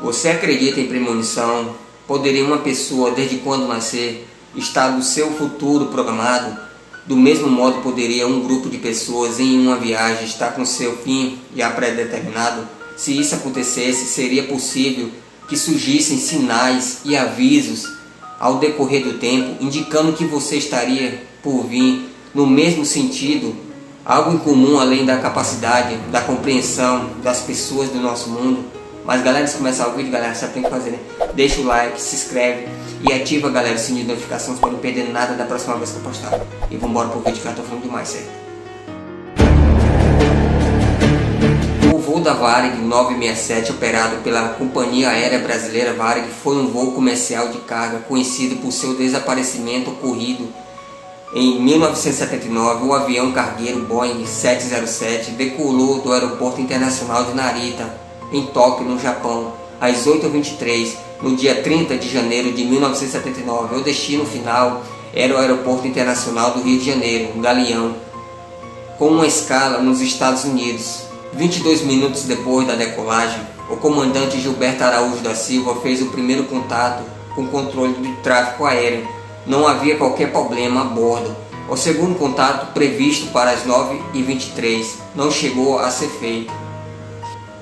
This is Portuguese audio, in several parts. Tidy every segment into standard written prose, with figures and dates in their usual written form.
Você acredita em premonição? Poderia uma pessoa, desde quando nascer, estar no seu futuro programado? Do mesmo modo, poderia um grupo de pessoas em uma viagem estar com seu fim já pré-determinado? Se isso acontecesse, seria possível que surgissem sinais e avisos ao decorrer do tempo, indicando que você estaria por vir no mesmo sentido, algo em comum além da capacidade, da compreensão das pessoas do nosso mundo. Mas galera, antes de começar o vídeo, galera, sabe o que tem que fazer, né? Deixa o like, se inscreve e ativa, galera, o sininho de notificações para não perder nada da próxima vez que eu postar. E vambora pro vídeo que eu tô falando demais, certo? O voo da Varig 967, operado pela Companhia Aérea Brasileira Varig, foi um voo comercial de carga conhecido por seu desaparecimento ocorrido em 1979. O avião cargueiro Boeing 707 decolou do Aeroporto Internacional de Narita, em Tóquio, no Japão, às 8h23, no dia 30 de janeiro de 1979. O destino final era o Aeroporto Internacional do Rio de Janeiro, Galeão, com uma escala nos Estados Unidos. 22 minutos depois da decolagem, o comandante Gilberto Araújo da Silva fez o primeiro contato com o controle do tráfego aéreo. Não havia qualquer problema a bordo. O segundo contato, previsto para as 9h23, não chegou a ser feito.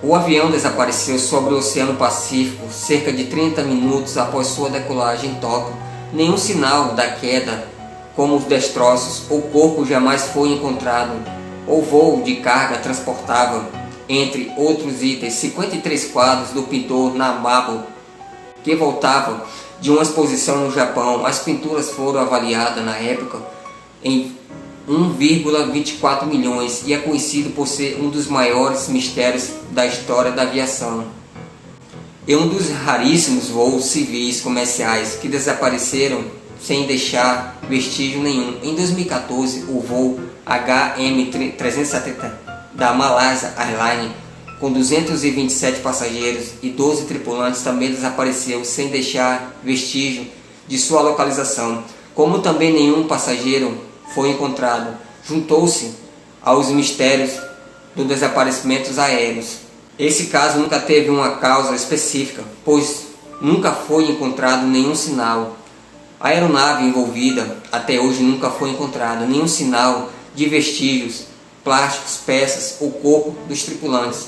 O avião desapareceu sobre o Oceano Pacífico cerca de 30 minutos após sua decolagem em Tóquio. Nenhum sinal da queda, como os destroços ou corpo, jamais foi encontrado. O voo de carga transportava, entre outros itens, 53 quadros do pintor Namabo, que voltava de uma exposição no Japão. As pinturas foram avaliadas na época em 1,24 milhões e é conhecido por ser um dos maiores mistérios da história da aviação. É um dos raríssimos voos civis comerciais que desapareceram sem deixar vestígio nenhum. Em 2014, o voo HM370 da Malaysia Airlines, com 227 passageiros e 12 tripulantes, também desapareceu sem deixar vestígio de sua localização. Como também nenhum passageiro foi encontrado, juntou-se aos mistérios dos desaparecimentos aéreos. Esse caso nunca teve uma causa específica, pois nunca foi encontrado nenhum sinal. A aeronave envolvida até hoje nunca foi encontrada nenhum sinal de vestígios, plásticos, peças ou corpo dos tripulantes.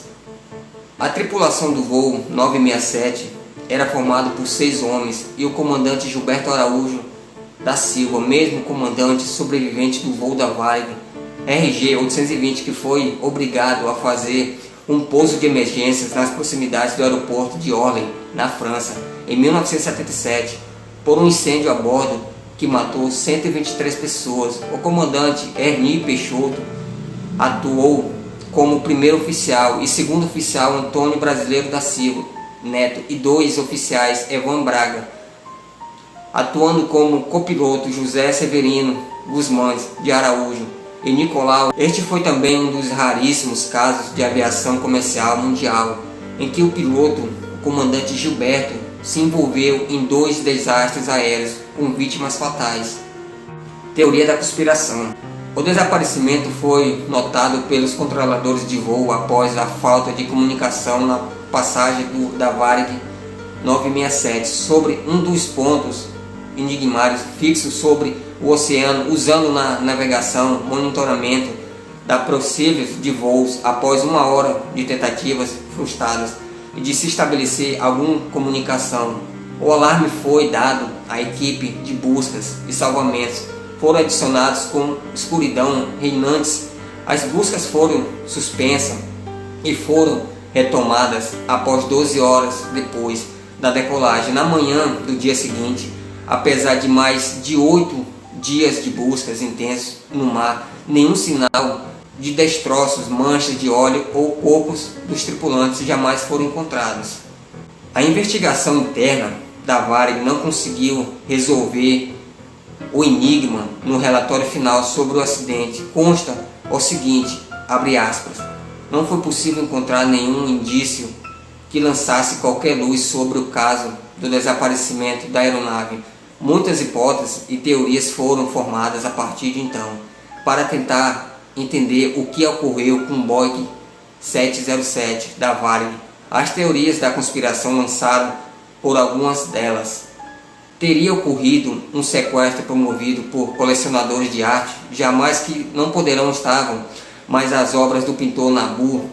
A tripulação do voo 967 era formada por 6 homens e o comandante Gilberto Araújo da Silva, mesmo comandante sobrevivente do voo da Varig RG-820, que foi obrigado a fazer um pouso de emergências nas proximidades do aeroporto de Orly, na França, em 1977, por um incêndio a bordo que matou 123 pessoas. O comandante Ernie Peixoto atuou como primeiro oficial e segundo oficial Antônio Brasileiro da Silva Neto e 2 oficiais, Evan Braga, atuando como copiloto José Severino Guzmães de Araújo e Nicolau. Este foi também um dos raríssimos casos de aviação comercial mundial em que o piloto, o comandante Gilberto, se envolveu em 2 desastres aéreos com vítimas fatais. Teoria da conspiração. O desaparecimento foi notado pelos controladores de voo após a falta de comunicação na passagem da Varig 967 sobre um dos pontos enigmáticos fixos sobre o oceano, usando na navegação monitoramento da possíveis de voos. Após 1 hora de tentativas frustradas e de se estabelecer alguma comunicação, o alarme foi dado à equipe de buscas e salvamentos. Foram adicionados com escuridão reinantes. As buscas foram suspensas e foram retomadas após 12 horas depois da decolagem. Na manhã do dia seguinte, apesar de mais de 8 dias de buscas intensas no mar, nenhum sinal de destroços, manchas de óleo ou corpos dos tripulantes jamais foram encontrados. A investigação interna da Varig não conseguiu resolver o enigma. No relatório final sobre o acidente consta o seguinte, abre aspas: não foi possível encontrar nenhum indício que lançasse qualquer luz sobre o caso do desaparecimento da aeronave. Muitas hipóteses e teorias foram formadas a partir de então, para tentar entender o que ocorreu com o Boeing 707 da Varig As teorias da conspiração lançaram por algumas delas. Teria ocorrido um sequestro promovido por colecionadores de arte, jamais que não poderão estavam, mas as obras do pintor Nabu.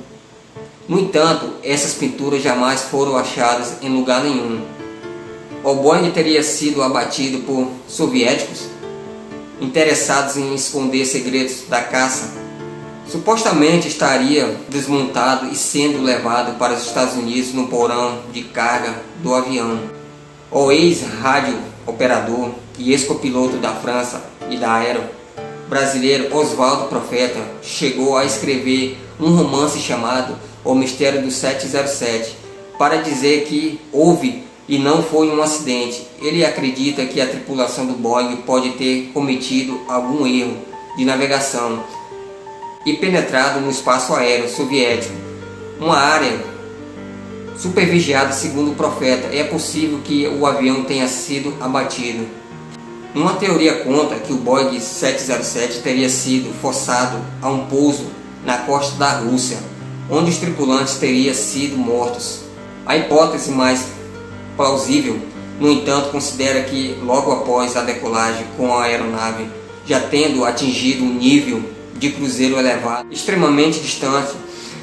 No entanto, essas pinturas jamais foram achadas em lugar nenhum. O Boeing teria sido abatido por soviéticos interessados em esconder segredos da caça. Supostamente estaria desmontado e sendo levado para os Estados Unidos no porão de carga do avião. O ex-rádio operador e ex-copiloto da França e da Aero brasileiro Oswaldo Profeta chegou a escrever um romance chamado O Mistério do 707 para dizer que houve e não foi um acidente. Ele acredita que a tripulação do Boeing pode ter cometido algum erro de navegação e penetrado no espaço aéreo soviético, uma área supervigiada segundo o profeta. É possível que o avião tenha sido abatido. Uma teoria conta que o Boeing 707 teria sido forçado a um pouso na costa da Rússia, onde os tripulantes teriam sido mortos. A hipótese mais plausível, no entanto, considera que logo após a decolagem com a aeronave já tendo atingido um nível de cruzeiro elevado, extremamente distante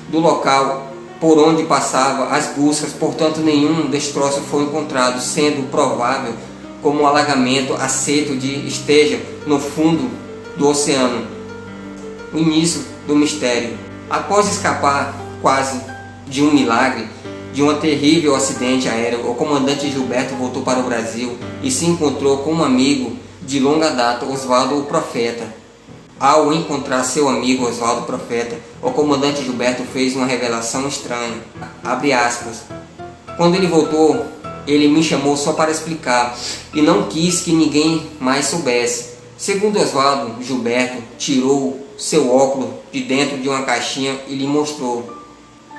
do local por onde passava as buscas, portanto nenhum destroço foi encontrado, sendo provável como um alagamento aceito de esteja no fundo do oceano. O início do mistério. Após escapar quase de um milagre, de um terrível acidente aéreo, o comandante Gilberto voltou para o Brasil e se encontrou com um amigo de longa data, Oswaldo o Profeta. Ao encontrar seu amigo Oswaldo Profeta, o comandante Gilberto fez uma revelação estranha. Abre aspas. Quando ele voltou, ele me chamou só para explicar e não quis que ninguém mais soubesse. Segundo Oswaldo, Gilberto tirou seu óculos de dentro de uma caixinha e lhe mostrou.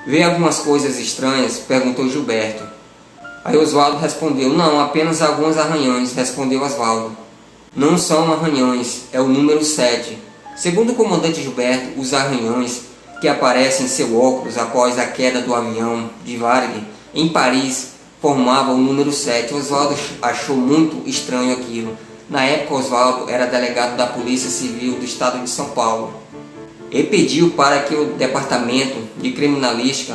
Vê algumas coisas estranhas? Perguntou Gilberto. Aí Oswaldo respondeu, não, apenas alguns arranhões, respondeu Oswaldo. Não são arranhões, é o número 7. Segundo o comandante Gilberto, os arranhões que aparecem em seu óculos após a queda do avião de Varig em Paris formavam o número 7. Oswaldo achou muito estranho aquilo. Na época, Oswaldo era delegado da Polícia Civil do Estado de São Paulo. Ele pediu para que o Departamento de Criminalística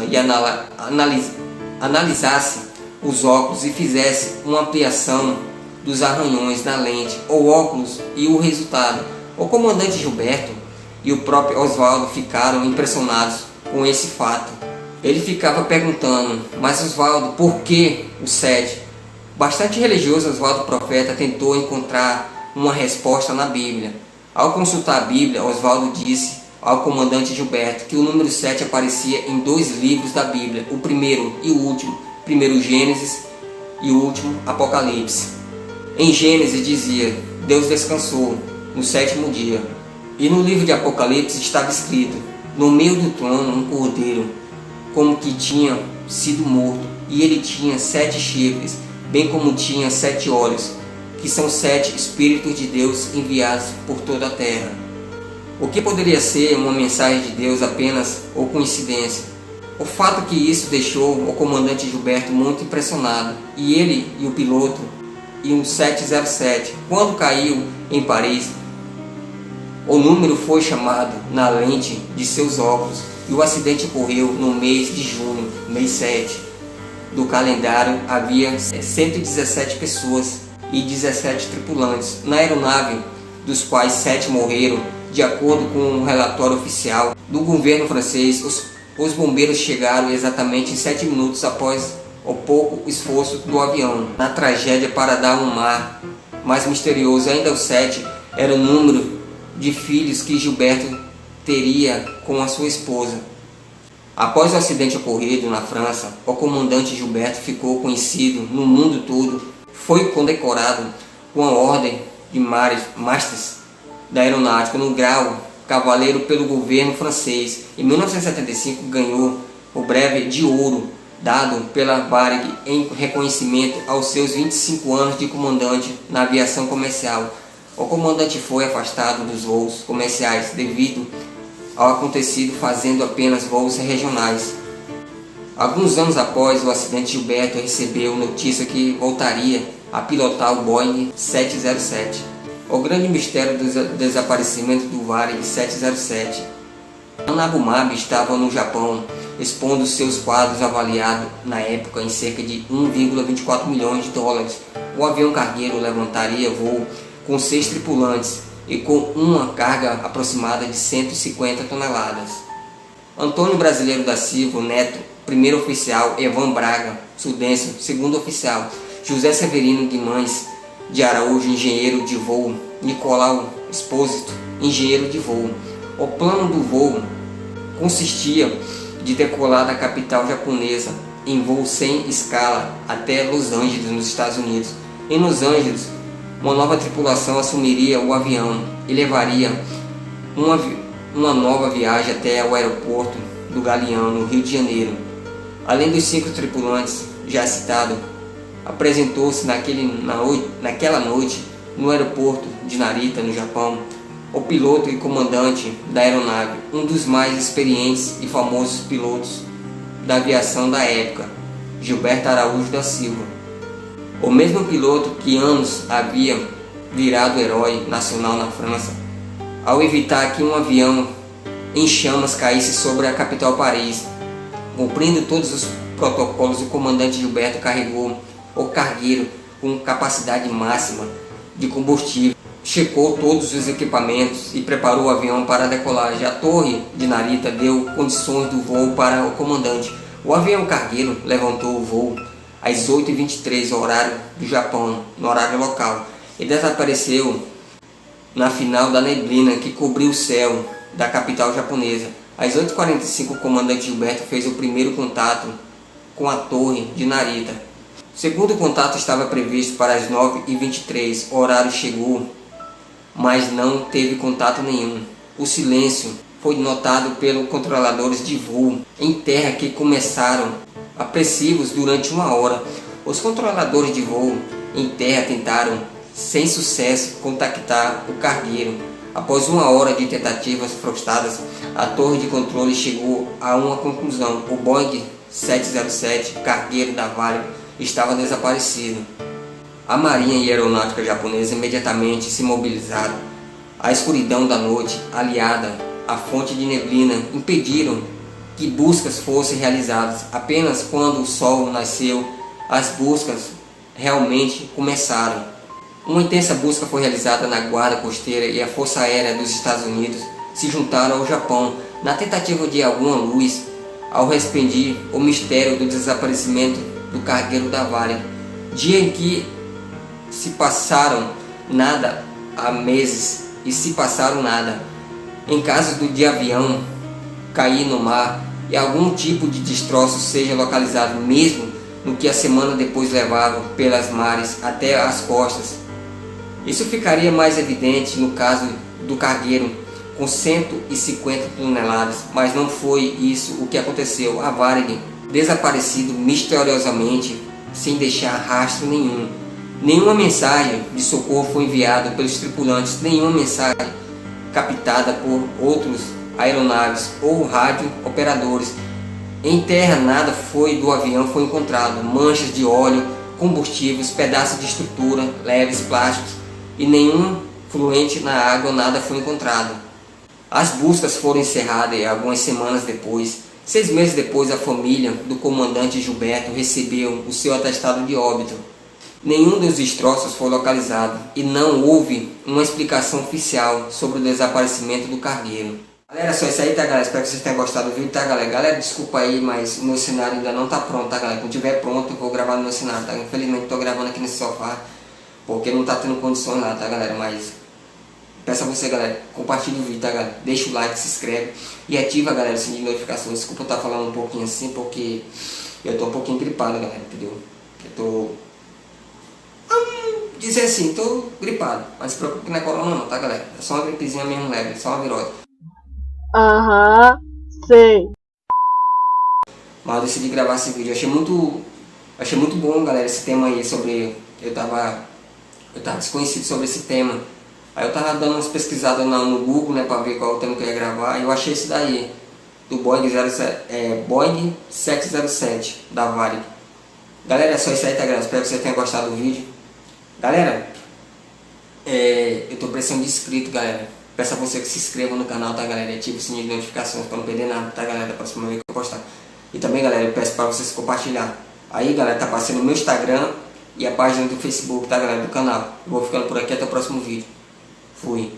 analisasse os óculos e fizesse uma ampliação dos arranhões na lente ou óculos, e o resultado. O comandante Gilberto e o próprio Oswaldo ficaram impressionados com esse fato. Ele ficava perguntando, mas Oswaldo, por que o 7? Bastante religioso, Oswaldo Profeta tentou encontrar uma resposta na Bíblia. Ao consultar a Bíblia, Oswaldo disse ao comandante Gilberto que o número 7 aparecia em 2 livros da Bíblia, o primeiro e o último, primeiro Gênesis e o último Apocalipse. Em Gênesis dizia, Deus descansou no 7º dia. E no livro de Apocalipse estava escrito, no meio do trono um cordeiro, como que tinha sido morto, e ele tinha 7 chifres, bem como tinha 7 olhos, que são 7 Espíritos de Deus enviados por toda a terra. O que poderia ser uma mensagem de Deus apenas ou coincidência? O fato que isso deixou o comandante Gilberto muito impressionado, e ele e o piloto e um 707, quando caiu em Paris, o número foi chamado na lente de seus óculos e o acidente ocorreu no mês de junho, mês 7 do calendário. Havia 117 pessoas e 17 tripulantes na aeronave, dos quais 7 morreram. De acordo com um relatório oficial do governo francês, os bombeiros chegaram exatamente em 7 minutos após o pouco esforço do avião. Na tragédia para dar um mar mais misterioso, ainda o 7 era o número de filhos que Gilberto teria com a sua esposa. Após o acidente ocorrido na França, o comandante Gilberto ficou conhecido no mundo todo. Foi condecorado com a Ordem de Masters da Aeronáutica no grau Cavaleiro pelo governo francês. Em 1975 ganhou o breve de ouro dado pela Varig em reconhecimento aos seus 25 anos de comandante na aviação comercial. O comandante foi afastado dos voos comerciais devido ao acontecido, fazendo apenas voos regionais. Alguns anos após o acidente, Gilberto recebeu notícia que voltaria a pilotar o Boeing 707. O grande mistério do desaparecimento do Varig 707. Anabumab estava no Japão, expondo seus quadros avaliados na época em cerca de 1,24 milhões de dólares. O avião cargueiro levantaria voo com 6 tripulantes e com uma carga aproximada de 150 toneladas. Antônio Brasileiro da Silva Neto, primeiro oficial; Evan Braga Sudencio, segundo oficial; José Severino Guimarães de Araújo, engenheiro de voo; Nicolau Expósito, engenheiro de voo. O plano do voo consistia de decolar da capital japonesa em voo sem escala até Los Angeles, nos Estados Unidos. Em Los Angeles, uma nova tripulação assumiria o avião e levaria uma nova viagem até o aeroporto do Galeão, no Rio de Janeiro. Além dos 5 tripulantes já citados, apresentou-se naquela noite no aeroporto de Narita, no Japão, o piloto e comandante da aeronave, um dos mais experientes e famosos pilotos da aviação da época, Gilberto Araújo da Silva. O mesmo piloto que anos havia virado herói nacional na França, ao evitar que um avião em chamas caísse sobre a capital Paris. Cumprindo todos os protocolos, o comandante Gilberto carregou o cargueiro com capacidade máxima de combustível, checou todos os equipamentos e preparou o avião para a decolagem. A torre de Narita deu condições do voo para o comandante. O avião cargueiro levantou o voo às 8h23, horário do Japão, no horário local, e desapareceu na final da neblina que cobriu o céu da capital japonesa. Às 8h45, o comandante Gilberto fez o primeiro contato com a torre de Narita. O segundo contato estava previsto para as 9h23, o horário chegou, mas não teve contato nenhum. O silêncio foi notado pelos controladores de voo em terra, que começaram apreensivos durante 1 hora. Os controladores de voo em terra tentaram, sem sucesso, contactar o cargueiro. Após 1 hora de tentativas frustradas, a torre de controle chegou a uma conclusão: o Boeing 707, cargueiro da Varig, estava desaparecido. A Marinha e a Aeronáutica japonesa imediatamente se mobilizaram. A escuridão da noite, aliada à fonte de neblina, impediram que buscas fossem realizadas. Apenas quando o sol nasceu, as buscas realmente começaram. Uma intensa busca foi realizada na Guarda Costeira e a Força Aérea dos Estados Unidos se juntaram ao Japão na tentativa de alguma luz ao expandir o mistério do desaparecimento do cargueiro da Varig. Dia em que se passaram nada há meses e se passaram nada. Em caso de avião cair no mar e algum tipo de destroço seja localizado, mesmo no que a semana depois levavam pelas mares até as costas. Isso ficaria mais evidente no caso do cargueiro com 150 toneladas, mas não foi isso o que aconteceu. A Varig desaparecido misteriosamente, sem deixar rastro nenhum. Nenhuma mensagem de socorro foi enviada pelos tripulantes, nenhuma mensagem captada por outros aeronaves ou rádio operadores. Em terra nada do avião foi encontrado. Manchas de óleo, combustíveis, pedaços de estrutura leves, plásticos e nenhum fluente na água, nada foi encontrado. As buscas foram encerradas e algumas semanas depois, 6 meses depois, a família do comandante Gilberto recebeu o seu atestado de óbito. Nenhum dos destroços foi localizado e não houve uma explicação oficial sobre o desaparecimento do cargueiro. Galera, só isso aí, tá, galera? Espero que vocês tenham gostado do vídeo, tá, galera? Galera, desculpa aí, mas o meu cenário ainda não tá pronto, tá, galera? Quando tiver pronto, eu vou gravar no meu cenário, tá? Infelizmente, tô gravando aqui nesse sofá, porque não tá tendo condições lá, tá, galera? Mas peço a você, galera, compartilhe o vídeo, tá, galera? Deixa o like, se inscreve e ativa, galera, o sininho de notificações. Desculpa eu estar falando um pouquinho assim, porque eu tô um pouquinho gripado, galera, entendeu? Eu tô... dizer assim, tô gripado, mas se preocupe que não é corona não, tá, galera? É só uma gripezinha mesmo leve, só uma virose. Aham, sei. Mas eu decidi gravar esse vídeo, achei muito bom, galera, esse tema aí sobre... Eu tava desconhecido sobre esse tema. Aí eu tava dando umas pesquisadas no Google, né, pra ver qual o tema que eu ia gravar, e eu achei esse daí. do Boeing, Boeing 707 da Varig. Galera, é só isso aí, tá, galera? Espero que você tenha gostado do vídeo. Galera, eu tô precisando de inscrito, galera. Peço a você que se inscreva no canal, tá, galera? E ative o sininho de notificações para não perder nada, tá, galera? Da próxima vez que eu postar. E também, galera, eu peço para vocês compartilhar. Aí, galera, tá passando o meu Instagram e a página do Facebook, tá, galera? Do canal. Eu vou ficando por aqui, até o próximo vídeo. Fui.